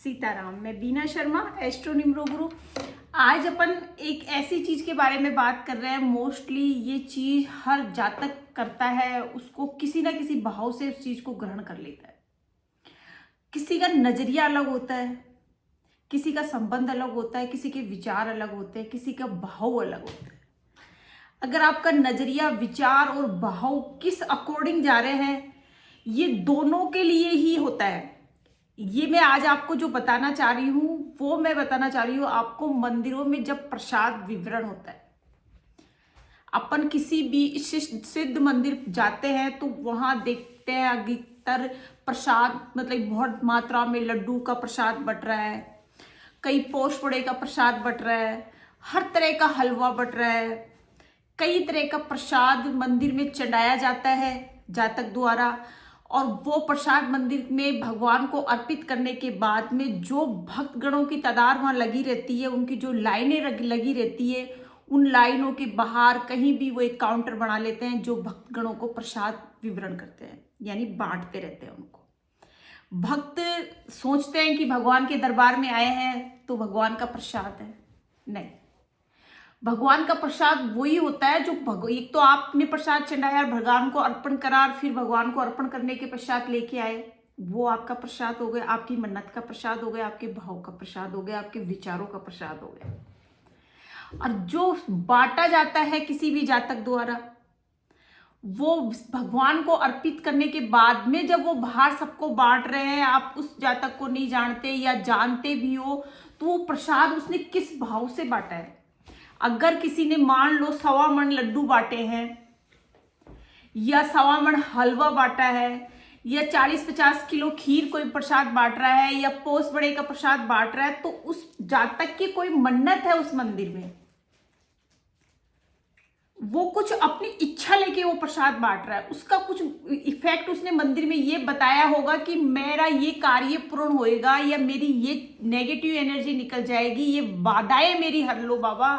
सीताराम। मैं बीना Sharma, astro numero गुरु। आज अपन एक ऐसी चीज के बारे में बात कर रहे हैं। मोस्टली ये चीज हर जातक करता है, उसको किसी ना किसी भाव से उस चीज को ग्रहण कर लेता है। किसी का नजरिया अलग होता है, किसी का संबंध अलग होता है, किसी के विचार अलग होते हैं, किसी का भाव अलग होता है। अगर आपका नजरिया, विचार और भाव किस अकॉर्डिंग जा रहे हैं, ये दोनों के लिए ही होता है। ये मैं आज आपको जो बताना चाह रही हूं वो मैं बताना चाह रही हूं आपको मंदिरों में जब प्रसाद वितरण होता है। अपन किसी भी सिद्ध मंदिर जाते हैं तो वहां देखते हैं अधिकतर प्रसाद, मतलब बहुत मात्रा में लड्डू का प्रसाद बट रहा है, कई पोष पड़े का प्रसाद बट रहा है, हर तरह का हलवा बट रहा है, कई तरह का प्रसाद मंदिर में चढ़ाया जाता है जातक द्वारा। और वो प्रसाद मंदिर में भगवान को अर्पित करने के बाद में जो भक्तगणों की तादाद वहां लगी रहती है, उनकी जो लाइनें लगी रहती है, उन लाइनों के बाहर कहीं भी वो एक काउंटर बना लेते हैं जो भक्तगणों को प्रसाद वितरण करते हैं, यानी बांटते रहते हैं उनको। भक्त सोचते हैं कि भगवान के दरबार में आए हैं तो भगवान का प्रसाद है। नहीं, भगवान का प्रसाद वही होता है जो एक तो आपने प्रसाद चढ़ाया, भगवान को अर्पण करा, फिर भगवान को अर्पण करने के पश्चात लेके आए, वो आपका प्रसाद हो गया, आपकी मन्नत का प्रसाद हो गया, आपके भाव का प्रसाद हो गया, आपके विचारों का प्रसाद हो गया। और जो बांटा जाता है किसी भी जातक द्वारा, वो भगवान को अर्पित करने के बाद में जब वो बाहर सबको बांट रहे हैं, आप उस जातक को नहीं जानते या जानते भी हो तो वो प्रसाद उसने किस भाव से बांटा है। अगर किसी ने मान लो 1.25 मन लड्डू बांटे हैं, या 1.25 मन हलवा बांटा है, या 40-50 किलो खीर कोई प्रसाद बांट रहा है, या पोस बड़े का प्रसाद बांट रहा है, तो उस जातक की कोई मन्नत है उस मंदिर में, वो कुछ अपनी इच्छा लेके वो प्रसाद बांट रहा है, उसका कुछ इफेक्ट उसने मंदिर में ये बताया होगा कि मेरा ये कार्य पूर्ण होएगा, या मेरी ये नेगेटिव एनर्जी निकल जाएगी, ये बाधाएं मेरी हर लो बाबा,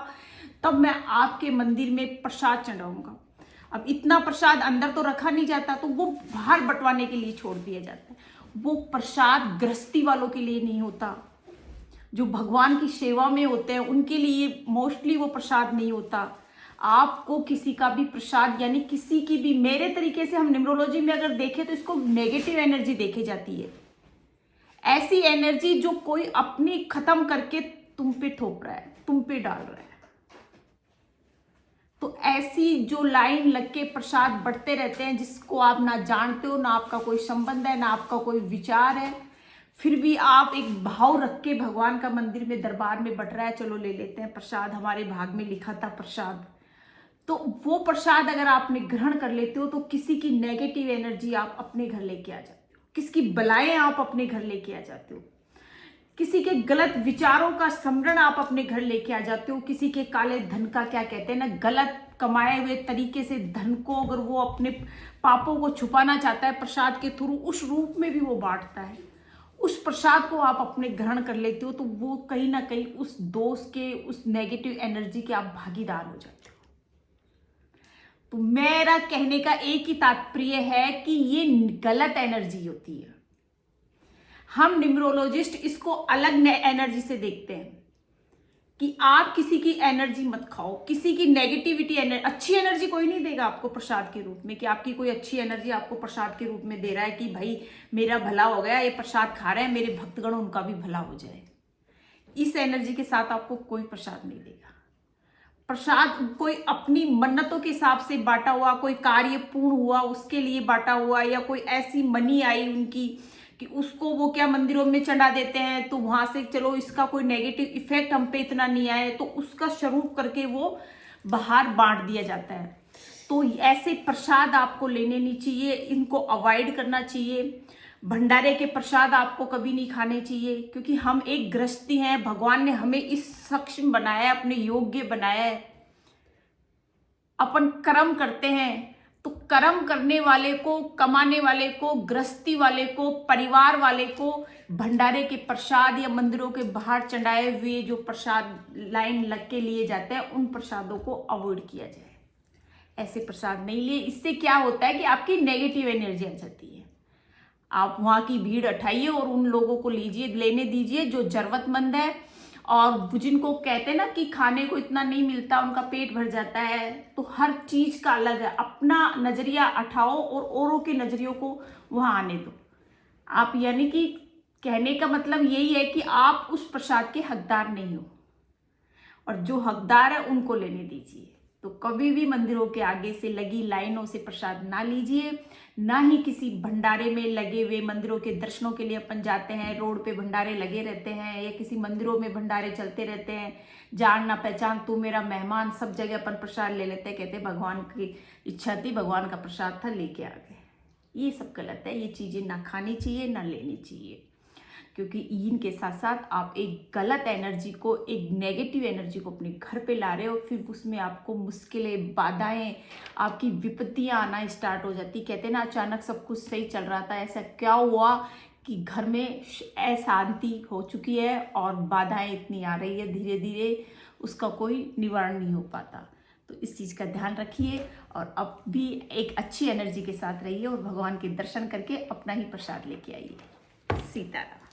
तब मैं आपके मंदिर में प्रसाद चढ़ाऊंगा। अब इतना प्रसाद अंदर तो रखा नहीं जाता, तो वो बाहर बंटवाने के लिए छोड़ दिया जाता है। वो प्रसाद गृहस्थी वालों के लिए नहीं होता, जो भगवान की सेवा में होते हैं उनके लिए मोस्टली वो प्रसाद नहीं होता। आपको किसी का भी प्रसाद, यानी किसी की भी, मेरे तरीके से हम न्यूमरोलॉजी में अगर देखें तो इसको नेगेटिव एनर्जी देखी जाती है। ऐसी एनर्जी जो कोई अपनी खत्म करके तुम पे थोप रहा है, तुम पे डाल रहा है। तो ऐसी जो लाइन लग के प्रसाद बढ़ते रहते हैं, जिसको आप ना जानते हो, ना आपका कोई संबंध है, ना आपका कोई विचार है, फिर भी आप एक भाव रख के भगवान का मंदिर में दरबार में बट रहा है, चलो ले लेते हैं प्रसाद, हमारे भाग में लिखा था प्रसाद। तो वो प्रसाद अगर आपने ग्रहण कर लेते हो तो किसी की नेगेटिव एनर्जी आप अपने घर लेके आ जाते हो, किसकी बलाएं आप अपने घर लेके आ जाते हो, किसी के गलत विचारों का स्मरण आप अपने घर लेके आ जाते हो, किसी के काले धन का, क्या कहते हैं ना, गलत कमाए हुए तरीके से धन को अगर वो अपने पापों को छुपाना चाहता है प्रसाद के थ्रू, उस रूप में भी वो बांटता है, उस प्रसाद को आप अपने ग्रहण कर लेते हो, तो वो कहीं ना कहीं उस दोष के, उस नेगेटिव एनर्जी के आप भागीदार हो जाते हो। तो मेरा कहने का एक ही तात्पर्य है कि ये गलत एनर्जी होती है। हम न्यूमरोलॉजिस्ट इसको अलग एनर्जी से देखते हैं कि आप किसी की एनर्जी मत खाओ, किसी की नेगेटिविटी एनर्जी, अच्छी एनर्जी कोई नहीं देगा आपको प्रसाद के रूप में, कि आपकी कोई अच्छी एनर्जी आपको प्रसाद के रूप में दे रहा है कि भाई मेरा भला हो गया, ये प्रसाद खा रहे हैं मेरे भक्तगण, उनका भी भला हो जाए। इस एनर्जी के साथ आपको कोई प्रसाद नहीं देगा। प्रसाद कोई अपनी मन्नतों के हिसाब से बांटा हुआ, कोई कार्य पूर्ण हुआ उसके लिए बांटा हुआ, या कोई ऐसी मनी आई उनकी कि उसको वो क्या मंदिरों में चढ़ा देते हैं, तो वहां से चलो इसका कोई नेगेटिव इफेक्ट हम पे इतना नहीं आए, तो उसका स्वरूप करके वो बाहर बांट दिया जाता है। तो ऐसे प्रसाद आपको लेने नहीं चाहिए, इनको अवॉइड करना चाहिए। भंडारे के प्रसाद आपको कभी नहीं खाने चाहिए, क्योंकि हम एक गृहस्थी हैं, भगवान ने हमें इस सक्षम बनाया है, अपने योग्य बनाया है, अपन कर्म करते हैं, तो कर्म करने वाले को, कमाने वाले को, गृहस्थी वाले को, परिवार वाले को भंडारे के प्रसाद या मंदिरों के बाहर चढ़ाए हुए जो प्रसाद लाइन लग के लिए जाते हैं, उन प्रसादों को अवॉइड किया जाए। ऐसे प्रसाद नहीं लिए। इससे क्या होता है कि आपकी नेगेटिव एनर्जी आ जाती है, आप वहाँ की भीड़ हटाइए और उन लोगों को लीजिए, लेने दीजिए जो जरूरतमंद है, और जिनको कहते हैं ना कि खाने को इतना नहीं मिलता, उनका पेट भर जाता है। तो हर चीज का अलग है, अपना नजरिया उठाओ और औरों के नजरियों को वहां आने दो। आप यानी कि कहने का मतलब यही है कि आप उस प्रसाद के हकदार नहीं हो, और जो हकदार है उनको लेने दीजिए। तो कभी भी मंदिरों के आगे से लगी लाइनों से प्रसाद ना लीजिए, ना ही किसी भंडारे में लगे हुए। मंदिरों के दर्शनों के लिए अपन जाते हैं, रोड पे भंडारे लगे रहते हैं, या किसी मंदिरों में भंडारे चलते रहते हैं, जान ना पहचान तू मेरा मेहमान, सब जगह अपन प्रसाद ले लेते हैं, कहते भगवान की इच्छा थी, भगवान का प्रसाद था, लेके आ गए। ये सब गलत है, ये चीजें ना खानी चाहिए ना लेनी चाहिए, क्योंकि इनके साथ साथ आप एक गलत एनर्जी को, एक नेगेटिव एनर्जी को अपने घर पे ला रहे हो। फिर उसमें आपको मुश्किलें, बाधाएं, आपकी विपत्तियां आना स्टार्ट हो जाती। कहते हैं ना, अचानक सब कुछ सही चल रहा था, ऐसा क्या हुआ कि घर में अशांति हो चुकी है और बाधाएं इतनी आ रही है, धीरे धीरे उसका कोई निवारण नहीं हो पाता। तो इस चीज़ का ध्यान रखिए और अब भी एक अच्छी एनर्जी के साथ रहिए और भगवान के दर्शन करके अपना ही प्रसाद लेके आइए। सीताराम।